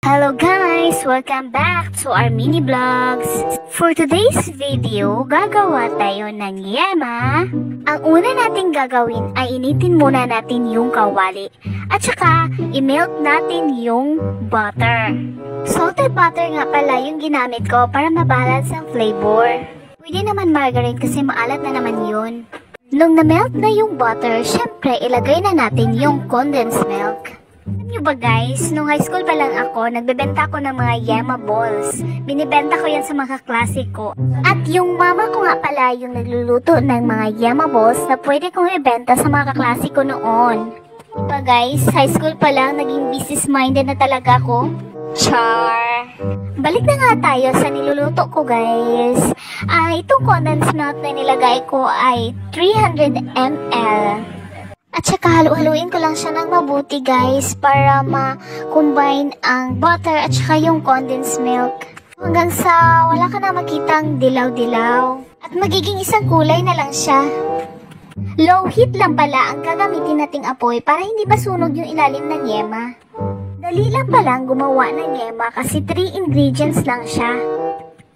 Hello guys! Welcome back to our mini vlogs. For today's video, gagawa tayo ng yema. Ang una nating gagawin ay initin muna natin yung kawali. At saka, i-melt natin yung butter. Salted butter nga pala yung ginamit ko para mabalance ang flavor. Pwede naman margarine kasi maalat na naman yun. Nung na-melt na yung butter, syempre ilagay na natin yung condensed milk. Alam nyo ba guys, nung high school pa lang ako, nagbebenta ko ng mga yema balls. Binibenta ko yan sa mga kaklase ko. At yung mama ko nga pala yung nagluluto ng mga yema balls na pwede kong ibenta sa mga kaklase ko noon. Diba guys, high school pa lang, naging business-minded na talaga ako. Char! Balik na nga tayo sa niluluto ko guys. Itong condensed milk na nilagay ko ay 300 ml. At saka halu-haluin ko lang siya ng mabuti guys para ma-combine ang butter at saka yung condensed milk. Hanggang sa wala ka na makitang dilaw-dilaw. At magiging isang kulay na lang siya. Low heat lang pala ang gagamitin nating apoy para hindi masunog yung ilalim ng yema. Dali lang palang gumawa ng yema kasi 3 ingredients lang siya.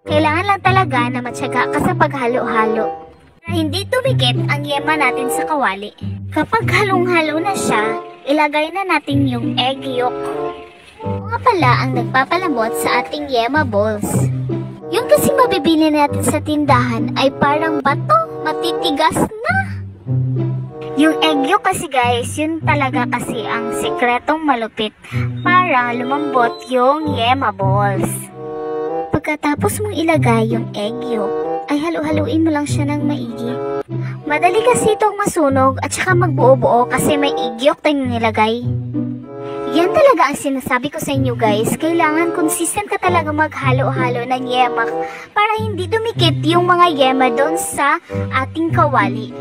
Kailangan lang talaga na matyaga ka sa paghalo-halo. Para hindi tumikit ang yema natin sa kawali. Kapag halong-halo na siya, ilagay na natin yung egg yolk. Mga pala ang nagpapalambot sa ating yema balls. Yung kasi mabibili natin sa tindahan ay parang bato, matitigas na. Yung egg yolk kasi guys, yun talaga kasi ang sikretong malupit para lumambot yung yema balls. Pagkatapos mong ilagay yung egg yolk, ay halu-haluin mo lang siya ng maigi. Madali kasi itong masunog at saka magbuo-buo kasi may egg yolk tayong nilagay. Yan talaga ang sinasabi ko sa inyo guys, kailangan consistent ka talaga maghalo-halo ng yema para hindi dumikit yung mga yema doon sa ating kawali.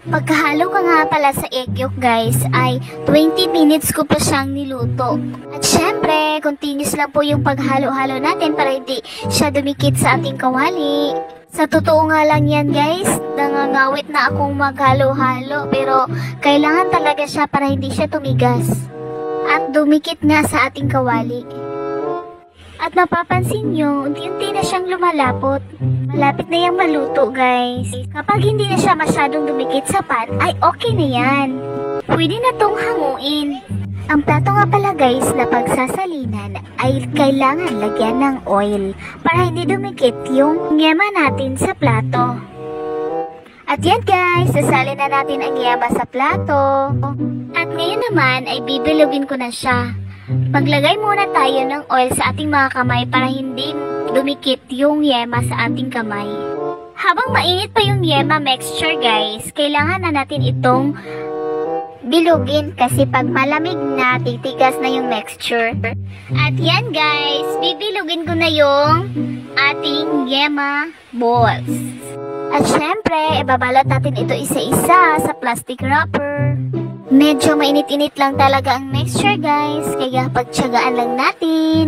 Pagkahalo ka nga pala sa egg yolk guys ay 20 minutes ko pa siyang niluto. At syempre, continuous lang po yung paghalo-halo natin para hindi siya dumikit sa ating kawali. Sa totoo nga lang yan guys, nangangawit na akong maghalo-halo pero kailangan talaga siya para hindi siya tumigas. At dumikit nga sa ating kawali. At mapapansin nyo, unti-unti na siyang lumalapot. Malapit na yung maluto guys. Kapag hindi na siya masyadong dumikit sa pan, ay okay na yan. Pwede na tong hanguin. Ang plato nga pala guys na pagsasalinan ay kailangan lagyan ng oil para hindi dumikit yung yema natin sa plato. At yan guys, sasalin na natin ang yema sa plato. At ngayon naman ay bibilugin ko na siya. Maglagay muna tayo ng oil sa ating mga kamay para hindi dumikit yung yema sa ating kamay. Habang mainit pa yung yema mixture guys, kailangan na natin itong bilugin kasi pag malamig na, titigas na yung mixture. At yan guys, bibilugin ko na yung ating yema balls. At syempre, ibabalot natin ito isa-isa sa plastic wrapper. Medyo mainit-init lang talaga ang mixture guys, kaya pagtiyagaan lang natin.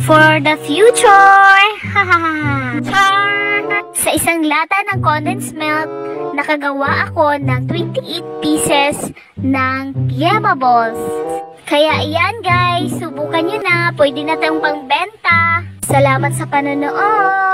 For the future! Sa isang lata ng condensed milk, nakagawa ako ng 28 pieces ng yema balls. Kaya iyan guys, subukan nyo na, pwede na tayong pangbenta. Salamat sa panonood!